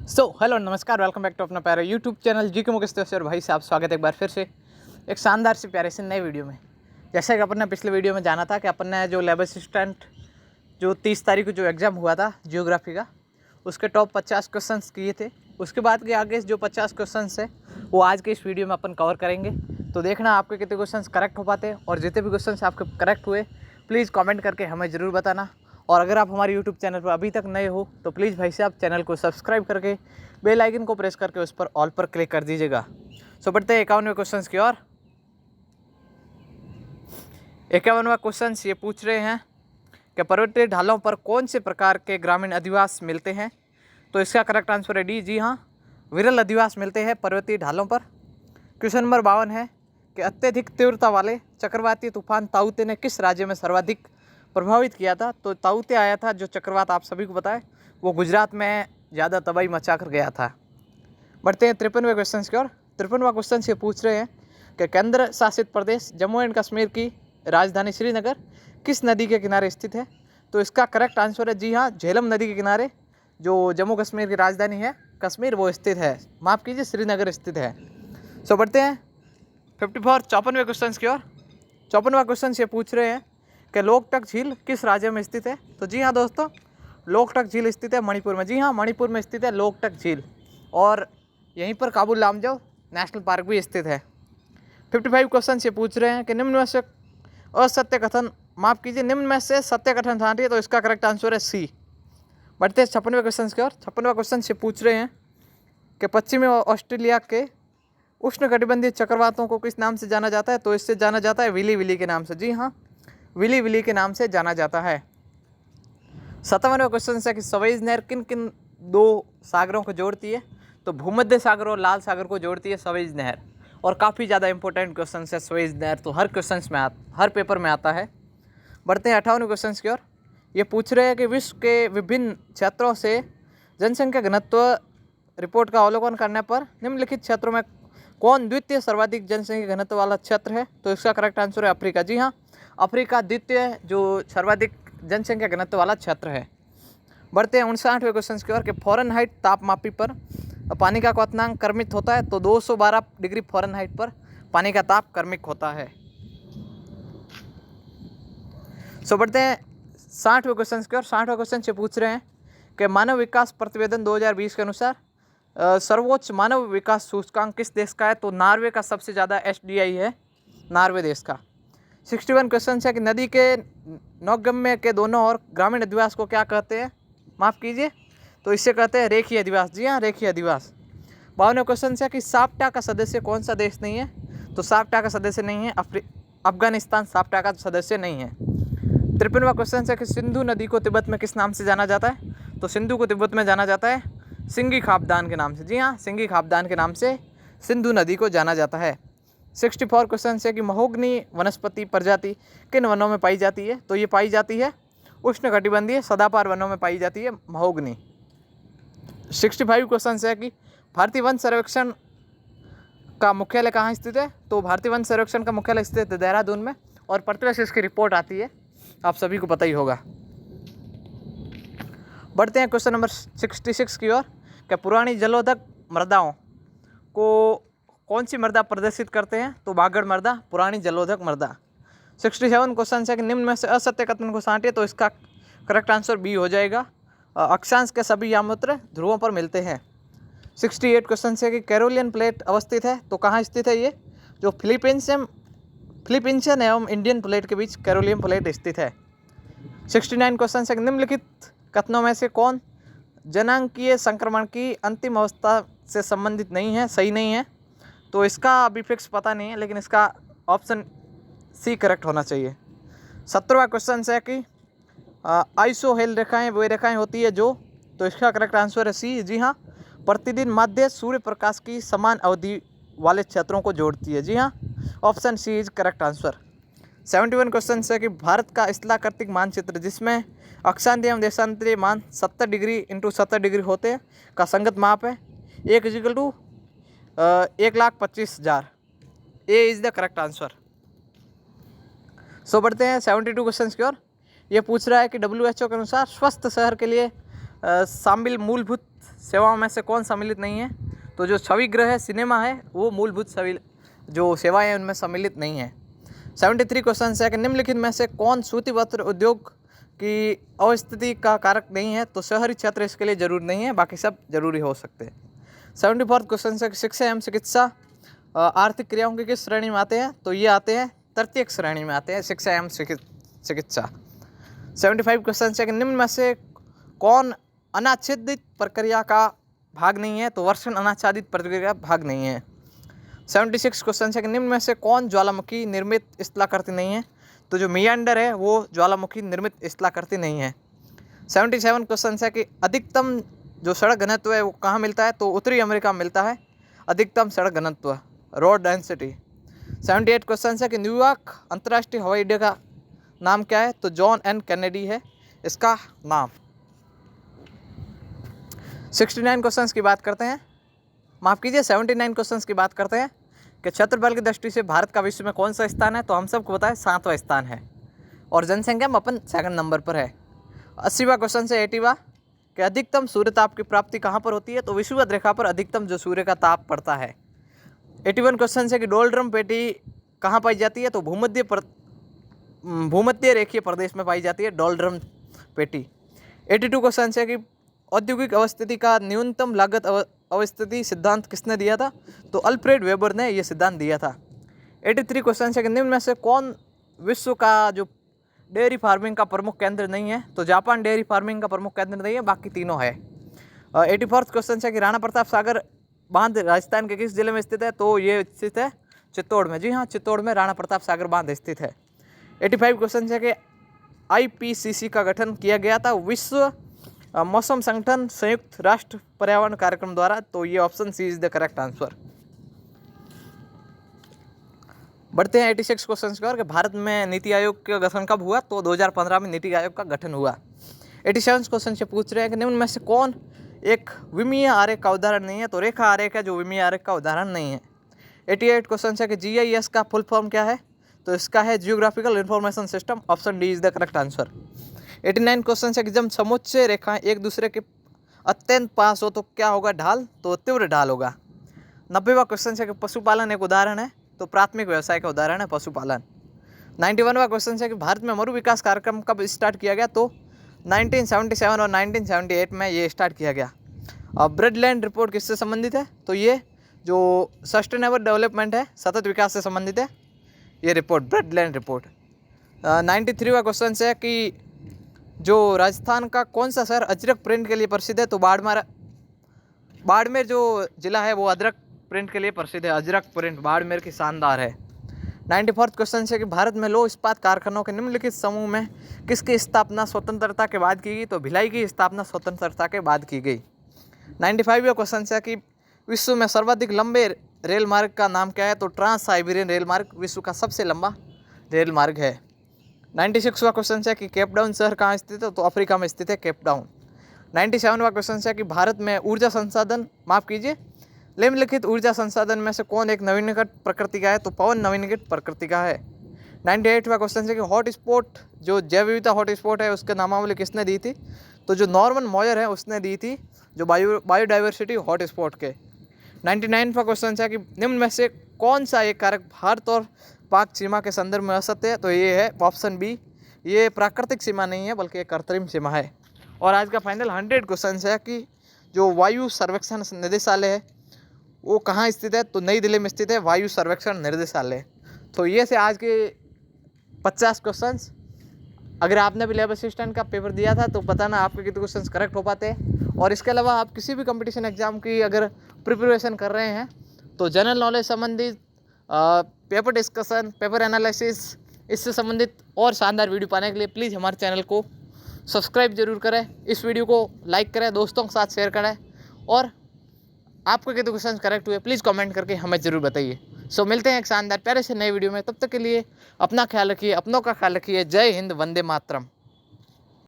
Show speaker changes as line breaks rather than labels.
Hello नमस्कार, welcome back to अपना प्यारा यूट्यूब चैनल जी के मुकेश दोस्त और भाई साहब, स्वागत है एक बार फिर से एक शानदार से प्यारे से नए वीडियो में। जैसा कि अपन ने पिछले वीडियो में जाना था कि अपन ने जो लैब असिस्टेंट जो 30 तारीख को जो एग्ज़ाम हुआ था जियोग्राफी का, उसके टॉप 50 क्वेश्चंस किए थे। उसके बाद के आगे जो 50 क्वेश्चंस है वो आज के इस वीडियो में अपन कवर करेंगे। तो देखना आपके कितने क्वेश्चंस करेक्ट हो पाते हैं, और जितने भी क्वेश्चंस आपके करेक्ट हुए प्लीज़ कमेंट करके हमें ज़रूर बताना। और अगर आप हमारे यूट्यूब चैनल पर अभी तक नए हो तो प्लीज़ भाई साहब चैनल को सब्सक्राइब करके बेल आइकन को प्रेस करके उस पर ऑल पर क्लिक कर दीजिएगा। सो बढ़ते हैं 51वें क्वेश्चन की ओर। 51वां क्वेश्चन ये पूछ रहे हैं कि पर्वतीय ढालों पर कौन से प्रकार के ग्रामीण अधिवास मिलते हैं। तो इसका करेक्ट आंसर है डी, जी हाँ, विरल अधिवास मिलते हैं पर्वतीय ढालों पर। क्वेश्चन नंबर 52 है कि अत्यधिक तीव्रता वाले चक्रवाती तूफान ताउते ने किस राज्य में सर्वाधिक प्रभावित किया था। तो ताउते आया था जो चक्रवात, आप सभी को पता है, वो गुजरात में ज़्यादा तबाही मचा कर गया था। बढ़ते हैं 53वें क्वेश्चन की ओर। 53वां क्वेश्चन से पूछ रहे हैं कि केंद्र शासित प्रदेश जम्मू एंड कश्मीर की राजधानी श्रीनगर किस नदी के किनारे स्थित है। तो इसका करेक्ट आंसर है जी हाँ, झेलम नदी के किनारे जो जम्मू कश्मीर की राजधानी है कश्मीर वो स्थित है, माफ़ कीजिए श्रीनगर स्थित है। सो बढ़ते हैं 54वें क्वेश्चन की ओर। 54वां क्वेश्चन से पूछ रहे हैं कि लोकटक झील किस राज्य में स्थित है। तो जी हाँ दोस्तों, लोकटक झील स्थित है मणिपुर में। जी हाँ, मणिपुर में स्थित है लोकटक झील, और यहीं पर काबुल लामजाओ नेशनल पार्क भी स्थित है। 55 क्वेश्चन से पूछ रहे हैं कि निम्न में से असत्य कथन, माफ़ कीजिए, निम्न में से सत्य कथन ठानिए। तो इसका करेक्ट आंसर है सी। बढ़ते हैं 56वें क्वेश्चन की ओर। 56वां क्वेश्चन से पूछ रहे हैं कि पश्चिमी ऑस्ट्रेलिया के उष्णकटिबंधीय चक्रवातों को किस नाम से जाना जाता है। तो इससे जाना जाता है विली विली के नाम से। जी हाँ, विली विली के नाम से जाना जाता है। 57वां क्वेश्चन है कि सवेज नहर किन किन दो सागरों को जोड़ती है। तो भूमध्य सागर और लाल सागर को जोड़ती है सवेज नहर, और काफ़ी ज़्यादा इंपॉर्टेंट क्वेश्चन है सवेज नहर, तो हर क्वेश्चन में हर पेपर में आता है। बढ़ते हैं 58वें क्वेश्चन की ओर। ये पूछ रहे हैं कि विश्व के विभिन्न क्षेत्रों से जनसंख्या घनत्व रिपोर्ट का अवलोकन करने पर निम्नलिखित क्षेत्रों में कौन द्वितीय सर्वाधिक जनसंख्या घनत्व वाला क्षेत्र है। तो इसका करेक्ट आंसर है अफ्रीका। जी हाँ, अफ्रीका द्वितीय जो सर्वाधिक जनसंख्या घनत्व वाला क्षेत्र है। बढ़ते हैं 59वें क्वेश्चन की ओर कि फ़ारेनहाइट तापमापी पर पानी का क्वथनांक क्रमित होता है। तो 212 डिग्री फ़ारेनहाइट पर पानी का ताप क्रमिक होता है। सो बढ़ते हैं 60वें क्वेश्चन की ओर। 60वें क्वेश्चन से पूछ रहे हैं कि मानव विकास प्रतिवेदन 2020 के अनुसार सर्वोच्च मानव विकास सूचकांक किस देश का है। तो नॉर्वे का सबसे ज़्यादा SDI है, नॉर्वे देश का। 61 क्वेश्चन है कि नदी के नौगम्य के दोनों ओर ग्रामीण अधिवास को क्या कहते हैं, माफ़ कीजिए, तो इससे कहते हैं रेखीय अधिवास। जी हाँ, रेखीय अधिवास। 52वें क्वेश्चन है कि साप्टा का सदस्य कौन सा देश नहीं है। तो साप्टा का सदस्य नहीं है अफगानिस्तान, साप्टा का सदस्य नहीं है। 53वां क्वेश्चन है कि सिंधु नदी को तिब्बत में किस नाम से जाना जाता है। तो सिंधु को तिब्बत में जाना जाता है सिंगी खापदान के नाम से। जी हाँ, सिंगी खापदान के नाम से सिंधु नदी को जाना जाता है। 64 क्वेश्चन है कि महोगनी वनस्पति प्रजाति किन वनों में पाई जाती है। तो ये पाई जाती है उष्णकटिबंधीय सदाबहार वनों में पाई जाती है महोगनी। 65 क्वेश्चन है कि भारतीय वन सर्वेक्षण का मुख्यालय कहाँ स्थित है। तो भारतीय वन सर्वेक्षण का मुख्यालय स्थित है देहरादून में, और प्रतिवर्ष इसकी रिपोर्ट आती है, आप सभी को पता ही होगा। बढ़ते हैं क्वेश्चन नंबर 66 की ओर कि पुरानी जलोदक मृदाओं को कौन सी मृदा प्रदर्शित करते हैं। तो बागड़ मृदा, पुरानी जलोदक मृदा। 67 क्वेश्चन है कि निम्न में से असत्य कथन को छांटिए। तो इसका करेक्ट आंसर बी हो जाएगा, अक्षांश के सभी यामूत्र ध्रुवों पर मिलते हैं। 68 क्वेश्चन है कि कैरोलियन प्लेट अवस्थित है। तो कहाँ स्थित है ये, जो फिलीपींसियन एवं इंडियन प्लेट के बीच कैरोलियन प्लेट स्थित है। 69 क्वेश्चन है कि निम्नलिखित कथनों में से कौन जनांकीय संक्रमण की अंतिम अवस्था से संबंधित नहीं है, सही नहीं है। तो इसका अभी फिक्स पता नहीं है, लेकिन इसका ऑप्शन सी करेक्ट होना चाहिए। 17वां क्वेश्चन है कि आइसोहेल रेखाएं वे रेखाएं होती है जो, तो इसका करेक्ट आंसर है सी। जी हाँ, प्रतिदिन माध्य सूर्य प्रकाश की समान अवधि वाले क्षेत्रों को जोड़ती है। जी हाँ, option C is correct answer. 71 question है कि भारत का स्थलाकृतिक मानचित्र जिसमें अक्षांतीय एवं देशांतरीय मान 70 डिग्री इंटू 70 डिग्री होते हैं का संगत माप है 1:1,25,000। ए इज द करेक्ट आंसर। सो बढ़ते हैं 72 क्वेश्चन की ओर। ये पूछ रहा है कि WHO के अनुसार स्वस्थ शहर के लिए शामिल मूलभूत सेवाओं में से कौन सम्मिलित नहीं है? तो जो छवि ग्रह है, सिनेमा है, वो मूलभूत जो सेवाएं हैं उनमें सम्मिलित नहीं है। 73 क्वेश्चन है कि निम्नलिखित में से कौन सूचीबद्ध उद्योग की अवस्थिति का कारक नहीं है? तो शहरी क्षेत्र इसके लिए जरूरी नहीं है, बाकी सब जरूरी हो सकते हैं। 74 क्वेश्चन है कि शिक्षा एवं चिकित्सा आर्थिक क्रियाओं की किस श्रेणी में आते हैं? तो ये आते हैं तृतीयक श्रेणी में आते हैं, शिक्षा एवं चिकित्सा। 75 क्वेश्चन है कि निम्न में से कौन अनाच्छादित प्रक्रिया का भाग नहीं है? तो वर्षण अनाच्छादित प्रक्रिया का भाग नहीं है। 76 क्वेश्चन है कि निम्न में से कौन ज्वालामुखी निर्मित स्थलाकृति नहीं है? तो जो मियांडर है वो ज्वालामुखी निर्मित स्थलाकृति नहीं है। 77 क्वेश्चन है कि अधिकतम जो सड़क घनत्व है वो कहाँ मिलता है? तो उत्तरी अमेरिका में मिलता है अधिकतम सड़क घनत्व, रोड डेंसिटी। 78 क्वेश्चन है कि न्यूयॉर्क अंतर्राष्ट्रीय हवाई अड्डे का नाम क्या है? तो जॉन एन कैनेडी है इसका नाम। 69 क्वेश्चंस की बात करते हैं, माफ़ कीजिए 79 क्वेश्चंस की बात करते हैं कि क्षेत्रफल की दृष्टि से भारत का विश्व में कौन सा स्थान है? तो हम सबको पता है 7वां स्थान है और जनसंख्या में अपन 2nd नंबर पर है। 80वां क्वेश्चन से 80वां कि अधिकतम सूर्य ताप की प्राप्ति कहाँ पर होती है? तो विषुवत रेखा पर अधिकतम जो सूर्य का ताप पड़ता है। 81 क्वेश्चन है कि डोलड्रम पेटी कहाँ पाई जाती है? तो भूमध्य रेखीय प्रदेश में पाई जाती है डोलड्रम पेटी। 82 क्वेश्चन है कि औद्योगिक अवस्थिति का न्यूनतम लागत अवस्थिति सिद्धांत किसने दिया था? तो अल्फ्रेड वेबर ने यह सिद्धांत दिया था। 83 क्वेश्चन है कि निम्न में से कौन विश्व का जो डेयरी फार्मिंग का प्रमुख केंद्र नहीं है? तो जापान डेयरी फार्मिंग का प्रमुख केंद्र नहीं है, बाकी तीनों है। 84 क्वेश्चन है कि राणा प्रताप सागर बांध राजस्थान के किस जिले में स्थित है? तो ये स्थित है चित्तौड़ में। जी हाँ, चित्तौड़ में राणा प्रताप सागर बांध स्थित है। 85 क्वेश्चन है कि IPCC का गठन किया गया था विश्व मौसम संगठन संयुक्त राष्ट्र पर्यावरण कार्यक्रम द्वारा। तो ये option C is the correct answer. बढ़ते हैं 86 क्वेश्चन की ओर कि भारत में नीति आयोग का गठन कब हुआ? तो 2015 में नीति आयोग का गठन हुआ। 87 क्वेश्चन से पूछ रहे हैं कि निम्न में से कौन एक विमीय आरेख का उदाहरण नहीं है? तो रेखा आरेख है जो विमीय आरेख का उदाहरण नहीं है। 88 क्वेश्चन है कि GIS का फुल फॉर्म क्या है? तो इसका है geographical information system, option D is the correct answer. 89 question है कि जब समुच्चय रेखाएं एक दूसरे के अत्यंत पास हो तो क्या होगा? ढाल, तो तीव्र ढाल होगा। 90वां क्वेश्चन है कि पशुपालन एक उदाहरण है? तो प्राथमिक व्यवसाय का उदाहरण है पशुपालन। 91वां क्वेश्चन है कि भारत में मरु विकास कार्यक्रम कब स्टार्ट किया गया? तो 1977 और 1978 में ये स्टार्ट किया गया। अब ब्रडलैंड रिपोर्ट किससे संबंधित है? तो ये जो सस्टेनेबल डेवलपमेंट है, सतत विकास से संबंधित है ये रिपोर्ट, ब्रडलैंड रिपोर्ट। 93वां क्वेश्चन है कि जो राजस्थान का कौन सा शहर अजरक प्रिंट के लिए प्रसिद्ध है? तो बाड़मेर जो जिला है वो अजरक प्रिंट के लिए प्रसिद्ध है। अजरक प्रिंट बाड़मेर की शानदार है। 94वां क्वेश्चन है कि भारत में लौह इस्पात कारखानों के निम्नलिखित समूह में किसकी स्थापना स्वतंत्रता के बाद की गई? तो भिलाई की स्थापना स्वतंत्रता के बाद की गई। 95वां क्वेश्चन है कि विश्व में सर्वाधिक लंबे रेल मार्ग का नाम क्या है? तो ट्रांस साइबेरियन रेल मार्ग विश्व का सबसे लंबा रेल मार्ग है। 96वां क्वेश्चन है कि केपटाउन शहर कहाँ स्थित है? तो अफ्रीका में स्थित है केपटाउन। 97वां क्वेश्चन है कि भारत में ऊर्जा संसाधन, माफ़ कीजिए, निम्नलिखित ऊर्जा संसाधन में से कौन एक नवीनीकृत प्रकृति का है? तो पवन नवीनीकृत प्रकृति का है। 98वां क्वेश्चन है कि हॉट स्पॉट, जो जैव विविधता हॉट स्पॉट है उसके नामावली किसने दी थी? तो जो नॉर्मन मॉयर है उसने दी थी, जो बायोडाइवर्सिटी हॉट स्पॉट के। 99वां क्वेश्चन है कि निम्न में से कौन सा एक कारक भारत और पाक सीमा के संदर्भ में असत्य है? तो ये है ऑप्शन बी, ये प्राकृतिक सीमा नहीं है बल्कि एक कृत्रिम सीमा है। और आज का फाइनल 100 क्वेश्चन है कि जो वायु सर्वेक्षण निदेशालय है वो कहाँ स्थित है? तो नई दिल्ली में स्थित है वायु सर्वेक्षण निर्देशालय। तो ये से आज के 50 क्वेश्चंस। अगर आपने भी लैब असिस्टेंट का पेपर दिया था तो बताना आपके कितने क्वेश्चंस करेक्ट हो पाते हैं। और इसके अलावा आप किसी भी कंपटीशन एग्जाम की अगर प्रिपरेशन कर रहे हैं तो जनरल नॉलेज संबंधित, पेपर डिस्कशन, पेपर एनालिसिस, इससे संबंधित और शानदार वीडियो पाने के लिए प्लीज़ हमारे चैनल को सब्सक्राइब जरूर करें, इस वीडियो को लाइक करें, दोस्तों के साथ शेयर करें और आपके कितने क्वेश्चन करेक्ट हुए प्लीज़ कमेंट करके हमें ज़रूर बताइए। सो मिलते हैं एक शानदार प्यारे से नए वीडियो में, तब तक के लिए अपना ख्याल रखिए, अपनों का ख्याल रखिए। जय हिंद, वंदे मातरम।